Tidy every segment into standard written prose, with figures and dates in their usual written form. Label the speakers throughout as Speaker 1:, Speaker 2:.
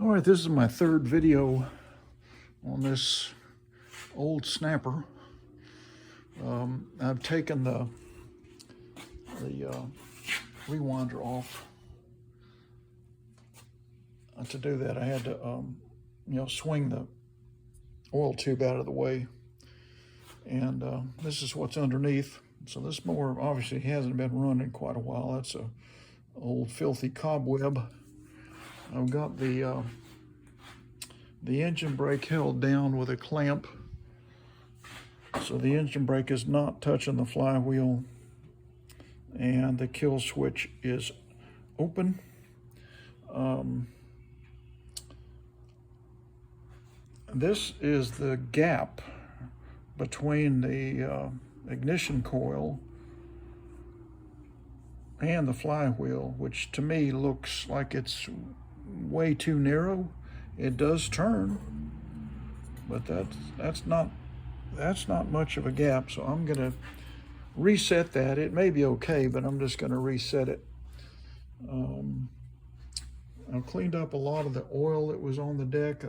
Speaker 1: All right, this is my third video on this old snapper. I've taken the rewinder off. To do that, I had to, swing the oil tube out of the way. And this is what's underneath. So this mower obviously hasn't been run in quite a while. That's a old filthy cobweb. I've got the engine brake held down with a clamp, so the engine brake is not touching the flywheel, and the kill switch is open. This is the gap between the ignition coil and the flywheel, which to me looks like it's way too narrow. It does turn, but that's not much of a gap. So I'm gonna reset that. It may be okay, but I'm just gonna reset it. I've cleaned up a lot of the oil that was on the deck.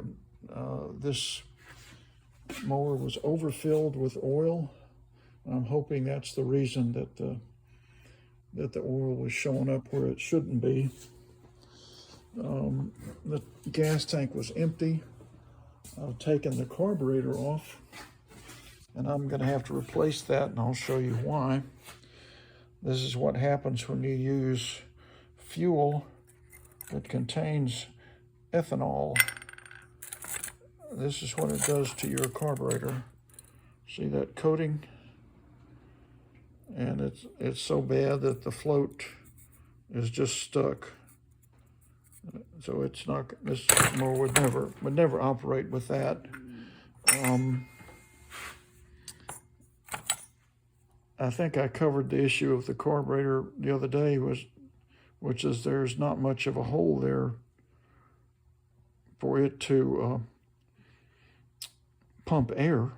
Speaker 1: This mower was overfilled with oil. I'm hoping that's the reason that the oil was showing up where it shouldn't be. The gas tank was empty. I've taken the carburetor off, and I'm going to have to replace that, and I'll show you why. This is what happens when you use fuel that contains ethanol. This is what it does to your carburetor. See that coating? And it's so bad that the float is just stuck. So it's not, this mower would never operate with that. I think I covered the issue of the carburetor the other day, which is there's not much of a hole there for it to pump air,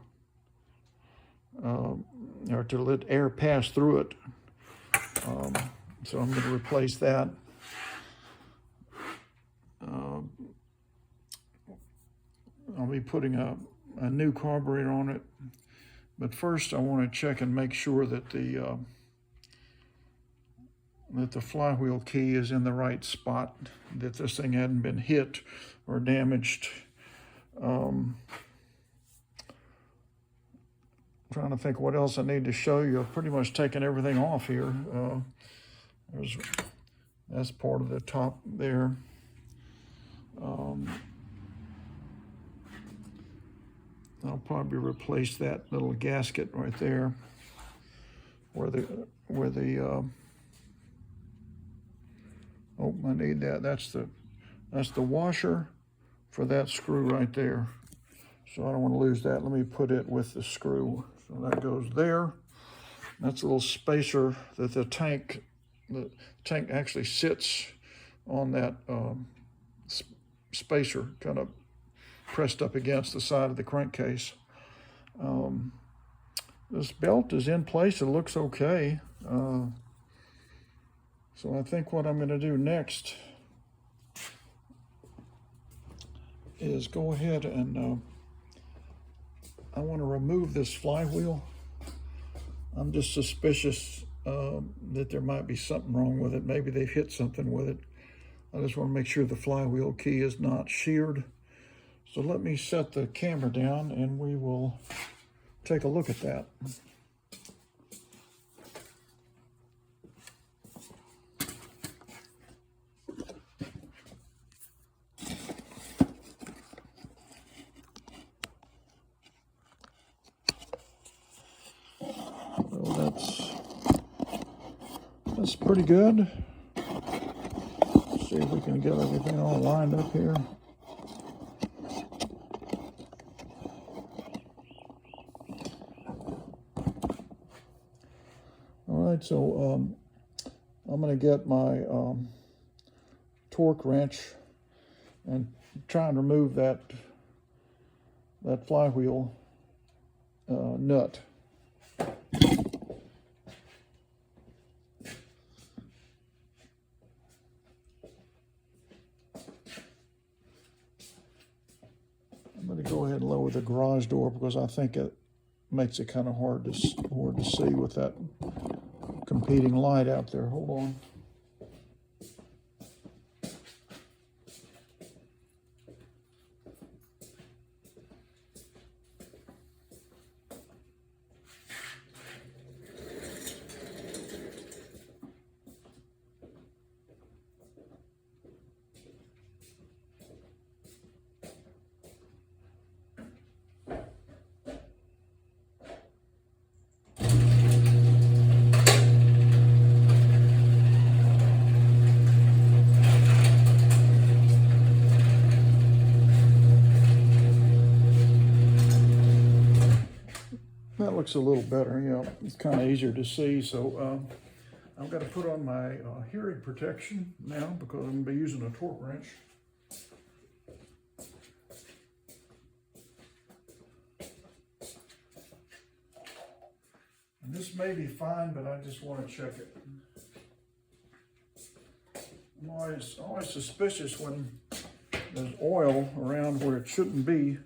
Speaker 1: or to let air pass through it. So I'm going to replace that. I'll be putting a new carburetor on it, but first I want to check and make sure that the flywheel key is in the right spot, that this thing hadn't been hit or damaged. I'm trying to think what else I need to show you. I've pretty much taken everything off here. That's part of the top there. I'll probably replace that little gasket right there where oh, I need that. That's the washer for that screw right there. So I don't want to lose that. Let me put it with the screw. So that goes there. That's a little spacer that the tank actually sits on, that spacer, kind of pressed up against the side of the crankcase. This belt is in place. It looks okay. So I think what I'm going to do next is go ahead and I want to remove this flywheel. I'm just suspicious that there might be something wrong with it. Maybe they've hit something with it. I just want to make sure the flywheel key is not sheared. So let me set the camera down and we will take a look at that. So that's pretty good. Let's see if we can get everything all lined up here. So I'm going to get my torque wrench and try and remove that flywheel nut. ahead and lower the garage door because I think it makes it kind of hard to see with that competing light out there. Hold on. That looks a little better, yeah. It's kind of easier to see. So I've got to put on my hearing protection now because I'm going to be using a torque wrench. And this may be fine, but I just want to check it. I'm always suspicious when there's oil around where it shouldn't be.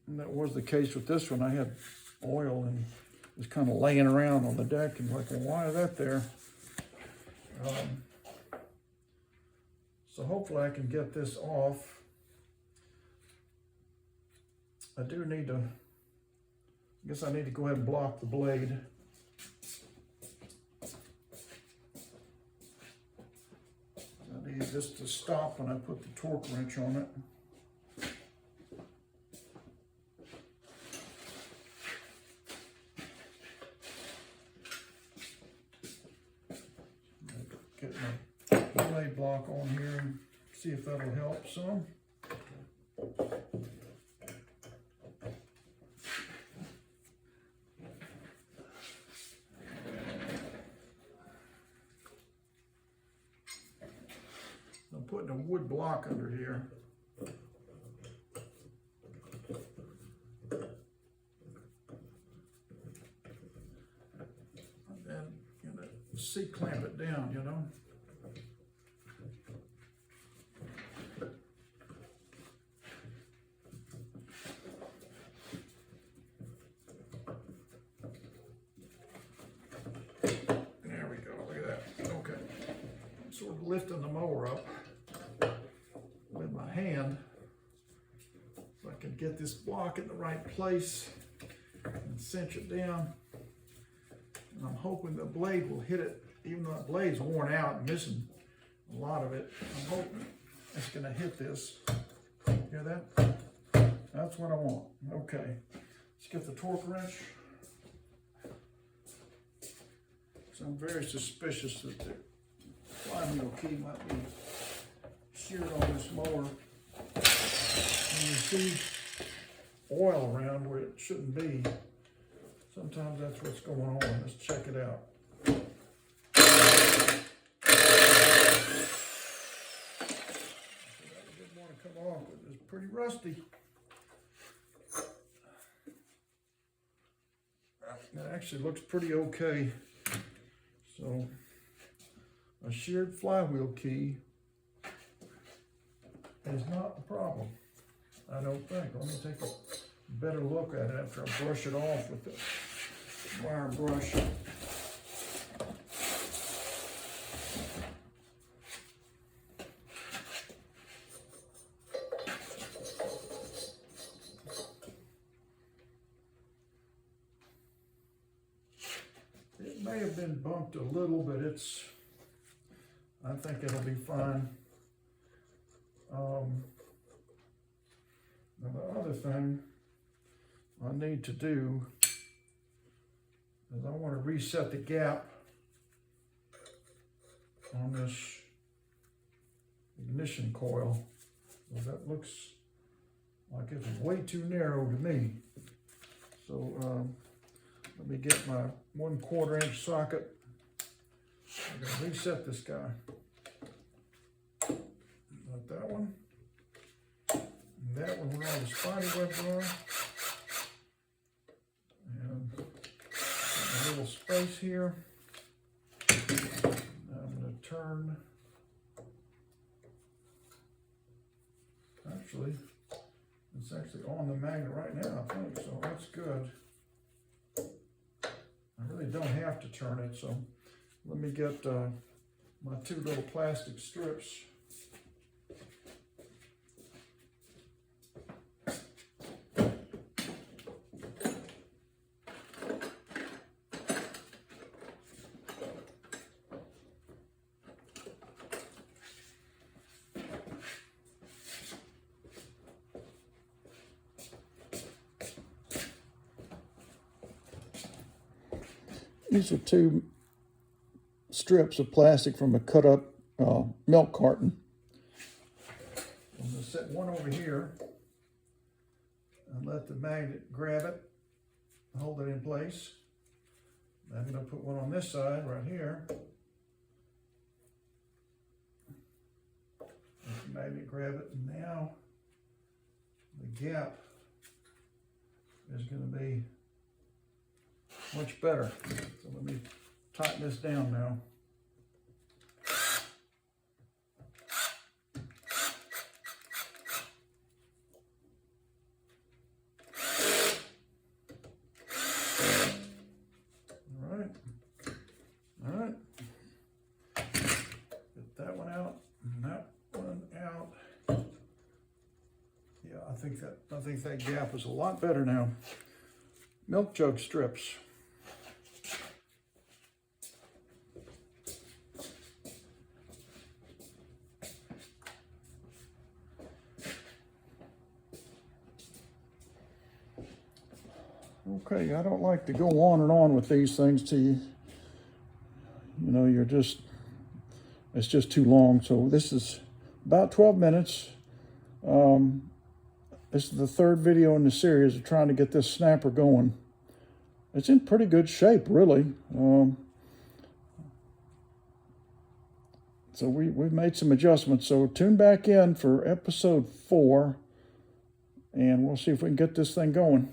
Speaker 1: And that was the case with this one. I had oil and it was kind of laying around on the deck and like, well, why is that there? So hopefully I can get this off. I do need to, I guess I need to go ahead and block the blade. I need this to stop when I put the torque wrench on it. Get my blade block on here and see if that'll help some. I'm putting a wood block under here. And then, C-clamp it down, you know. There we go, look at that. Okay. I'm sort of lifting the mower up with my hand so I can get this block in the right place and cinch it down. And I'm hoping the blade will hit it, even though the blade's worn out and missing a lot of it. I'm hoping it's gonna hit this. Hear that? That's what I want. Okay, let's get the torque wrench. So I'm very suspicious that the flywheel key might be sheared on this mower. When you see oil around where it shouldn't be, sometimes that's what's going on. Let's check it out. That didn't want to come off, but it's pretty rusty. It actually looks pretty okay. So a sheared flywheel key is not the problem, I don't think. Let me take a better look at it after I brush it off with the wire brush. It may have been bumped a little, but I think it'll be fine. Now the other thing I need to do is I want to reset the gap on this ignition coil. Well, that looks like it's way too narrow to me. So let me get my 1/4 inch socket. I'm going to reset this guy. Not that one. And that one where all the spider webs are. And a little space here. Now I'm going to turn. Actually, It's actually on the magnet right now, I think, so that's good. I really don't have to turn it, so let me get my two little plastic strips. These are two strips of plastic from a cut up milk carton. I'm going to set one over here and let the magnet grab it, hold it in place. Then I'm going to put one on this side right here. Let the magnet grab it, and now the gap is going to be much better. So let me tighten this down now. All right. Get that one out and that one out. Yeah, I think that gap is a lot better now. Milk jug strips. Okay, I don't like to go on and on with these things till you know, it's just too long. So this is about 12 minutes. This is the third video in the series of trying to get this snapper going. It's in pretty good shape, really. So we've made some adjustments. So tune back in for episode 4, and we'll see if we can get this thing going.